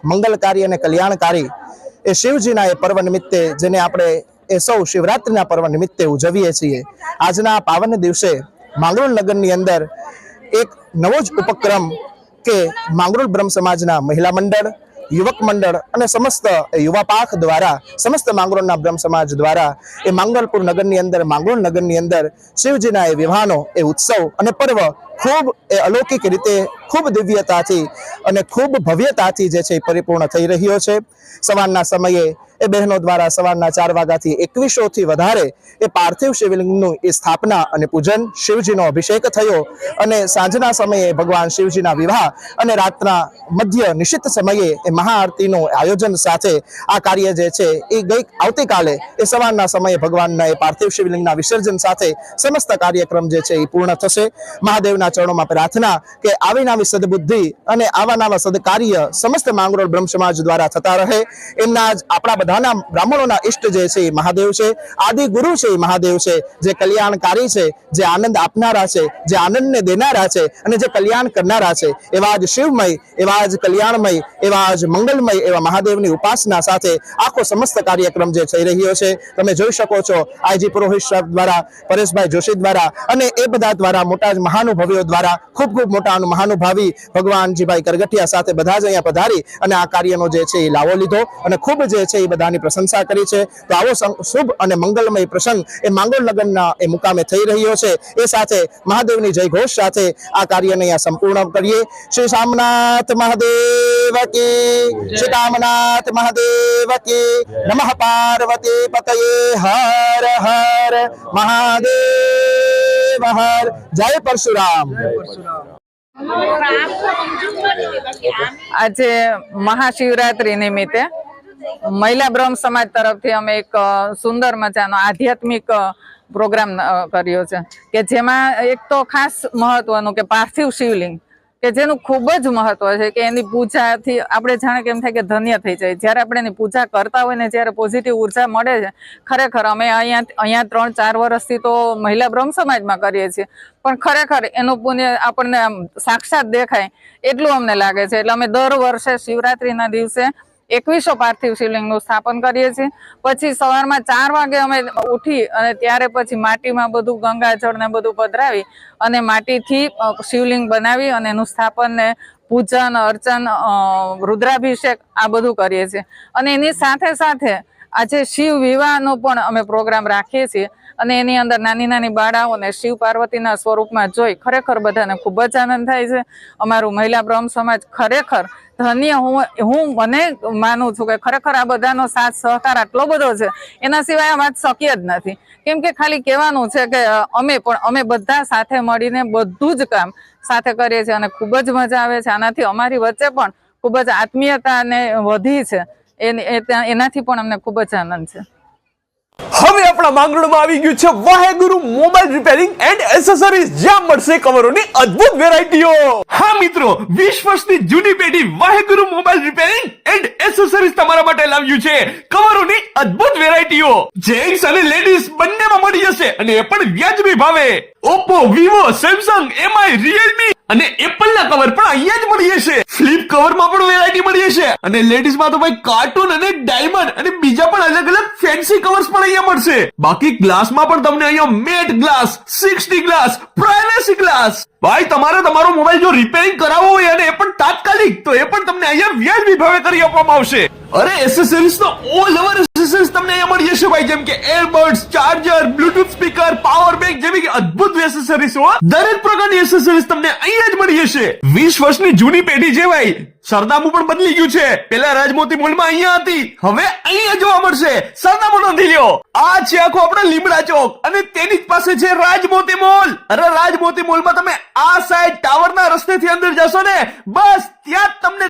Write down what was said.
મંગલકારી અને કલ્યાણકારી એ શિવજીના એ પર્વ નિમિત્તે જેને આપણે એ સૌ શિવરાત્રિના પર્વ નિમિત્તે ઉજવીએ છીએ, આજના પાવન દિવસે માંગરોળ નગરની અંદર એક નવો જ ઉપક્રમ કે માંગરોળ બ્રહ્મ સમાજના મહિલા મંડળ, યુવક મંડળ અને સમસ્ત યુવા પાંખ દ્વારા, સમસ્ત માંગરોળના બ્રહ્મ સમાજ દ્વારા એ માંગલપુર નગરની અંદર, માંગરોળ નગરની અંદર શિવજીના એ વિવાહનો એ ઉત્સવ અને પર્વ ખૂબ એ અલૌકિક રીતે, ખૂબ દિવ્યતાથી અને ખૂબ ભવ્યતાથી જે છે એ પરિપૂર્ણ થઈ રહ્યો છે. સવારના સમયે એ બહેનો દ્વારા સવારના 4 વાગ્યાથી 2100થી વધારે એ પાર્થિવ શિવલિંગનું એ સ્થાપના અને પૂજન, શિવજીનો અભિષેક થયો અને સાંજના સમયે ભગવાન શિવજીના વિવાહ અને રાતના મધ્ય નિશિત સમયે એ મહાઆરતીનું આયોજન સાથે આ કાર્ય જે છે એ આવતીકાલે એ સવારના સમયે ભગવાનના એ પાર્થિવ શિવલિંગના વિસર્જન સાથે સમસ્ત કાર્યક્રમ જે છે એ પૂર્ણ થશે. મહાદેવના ચરણોમાં પ્રાર્થના કે આવી નવી સદબુદ્ધિ અને આવા નવા સદકાર્ય સમસ્ત માંગરોળ બ્રહ્મ સમાજ દ્વારા થતા રહે. એમના જ આપણા બધાના બ્રાહ્મણોના ઇષ્ટ જે છે એ મહાદેવ છે, આદિ ગુરુ છે એ મહાદેવ છે, જે કલ્યાણકારી છે, જે આનંદ આપનારા છે, જે આનંદને દેનારા છે અને જે કલ્યાણ કરનારા છે, એવા જ શિવમય, એવા જ કલ્યાણમય, એવા જ મંગલમય એવા મહાદેવની ઉપાસના સાથે આખો સમસ્ત કાર્યક્રમ જે થઈ રહ્યો છે. તમે જોઈ શકો છો આઈજી પુરોહિત સાહેબ દ્વારા, પરેશભાઈ જોશી દ્વારા અને એ બધા દ્વારા, મોટા જ મહાનુભાવીઓ દ્વારા, ખૂબ ખૂબ મોટા મહાનુભાવી ભગવાનજીભાઈ કરગઠિયા સાથે બધા જ અહીંયા પધારી અને આ કાર્યનો જે છે એ લાવો લીધો અને ખૂબ જે છે એ બધાની પ્રશંસા કરી છે. તો આવો શુભ અને મંગલમય પ્રસંગ એ માંગરોળ નગરના એ મુકામે થઈ રહ્યો છે. એ સાથે મહાદેવની જય ઘોષ સાથે આ કાર્યને અહીંયા સંપૂર્ણ કરીએ. શ્રી શામનાથ મહાદેવ કી, શ્રી કામનાથ મહાદેવ કી, નમઃ પાર્વતી પતયે, હર હર મહાદેવ હર. જય પરશુરામ. આજે મહાશિવરાત્રી નિમિત્તે મહિલા બ્રહ્મ સમાજ તરફથી અમે એક સુંદર મજાનો આધ્યાત્મિક પ્રોગ્રામ કર્યો છે કે જેમાં એક તો ખાસ મહત્વનું કે પાર્થિવ શિવલિંગ કે જેનું ખૂબ જ મહત્વ છે કે એની પૂજાથી આપણે જાણે કેમ થાય કે ધન્ય થઈ જાય. જ્યારે આપણે એની પૂજા કરતા હોય ને જ્યારે પોઝિટિવ ઉર્જા મળે છે. ખરેખર અમે અહીંયા 3-4 વર્ષથી તો મહિલા બ્રહ્મ સમાજમાં કરીએ છીએ, પણ ખરેખર એનું પુણ્ય આપણને સાક્ષાત દેખાય એટલું અમને લાગે છે. એટલે અમે દર વર્ષે શિવરાત્રીના દિવસે 2100 પાર્થિવ શિવલિંગનું સ્થાપન કરીએ છીએ. પછી સવારમાં 4 વાગે અમે ઉઠી અને ત્યારે પછી માટીમાં બધું ગંગાજળ ને બધું પધરાવી અને માટીથી શિવલિંગ બનાવી અને એનું સ્થાપન ને પૂજન અર્ચન, રુદ્રાભિષેક આ બધું કરીએ છીએ. અને એની સાથે સાથે આજે શિવ વિવાહનો પણ અમે પ્રોગ્રામ રાખીએ છીએ અને એની અંદર નાની નાની બાળાઓને શિવ પાર્વતીના સ્વરૂપમાં જોઈ ખરેખર બધાને ખૂબ જ આનંદ થાય છે. અમારું મહિલા બ્રહ્મ સમાજ ખરેખર ધન્ય, હું મને માનું છું કે ખરેખર આ બધાનો સાથ સહકાર આટલો બધો છે, એના સિવાય આ વાત શક્ય જ નથી. કેમ કે ખાલી કહેવાનું છે કે અમે બધા સાથે મળીને બધું જ કામ સાથે કરીએ છીએ અને ખૂબ જ મજા આવે છે. આનાથી અમારી વચ્ચે પણ ખૂબ જ આત્મીયતા અને વધી છે, એનાથી પણ અમને ખૂબ જ આનંદ છે. હવે આપણા માંગરોળમાં આવી ગયું છે વાહેગુરુ મોબાઈલ રિપેરિંગ એન્ડ એસેસરીઝ, જ્યાં મળશે કવરોની અદ્ભુત વેરાયટીઓ. હા મિત્રો, 20 વર્ષની જૂની પેઢી વાહેગુરુ મોબાઈલ રિપેરિંગ એન્ડ એસેસરીઝ તમારા માટે લાવ્યું છે કવરોની અદ્ભુત વેરાયટીઓ. જેન્ટ્સ અને લેડીઝ બંનેમાં મળી જશે અને એ પણ વ્યાજબી ભાવે. Oppo, Vivo, Samsung, MI, Realme અને એપલ ના કવર પણ અહીંયા જ મળી જશે. ફ્લિપ કવરમાં પણ વેરાયટી મળી જશે અને લેડીઝમાં તો ભાઈ કાર્ટૂન અને ડાયમંડ અને બીજા પણ અલગ અલગ ફેન્સી કવર્સ પણ અહીંયા મળશે. બાકી ગ્લાસમાં પણ તમને અહીંયા matte glass, 60 glass, privacy glass. ભાઈ તમારે તમારો મોબાઈલ જો રિપેરિંગ કરાવવો હોય અને એ પણ તાત્કાલિક, તો એ પણ તમને અહીંયા વ્યાજબી ભાવે કરી આપવામાં આવશે. અરે એસેસરીઝ તો ઓલ ઓવર એસેસરીઝ તમને અહીંયા મળી જશે ભાઈ, જેમ કે earbuds, charger, Bluetooth speaker, power bank જેવી કે અદ્ભુત એસેસરીઝ હો. દરેક પ્રકારની એસેસરીઝ તમને અહીંયા જ મળી જશે. 20 વર્ષની જૂની પેઢી છે ભાઈ, સરનામું પણ બદલી ગયું છે. પેલા રાજમોતી મોલમાં અહીંયા હતી, હવે અહીંયા જોવા મળશે. સરનામું નોંધી લ્યો. આ છે આખો આપણો લીમડા ચોક અને તેની જ પાસે છે રાજમોતી મોલ. અરે રાજમોતી મોલમાં તમે આ સાઈડ ટાવરના રસ્તેથી અંદર જશો ને, બસ ત્યાં જ તમને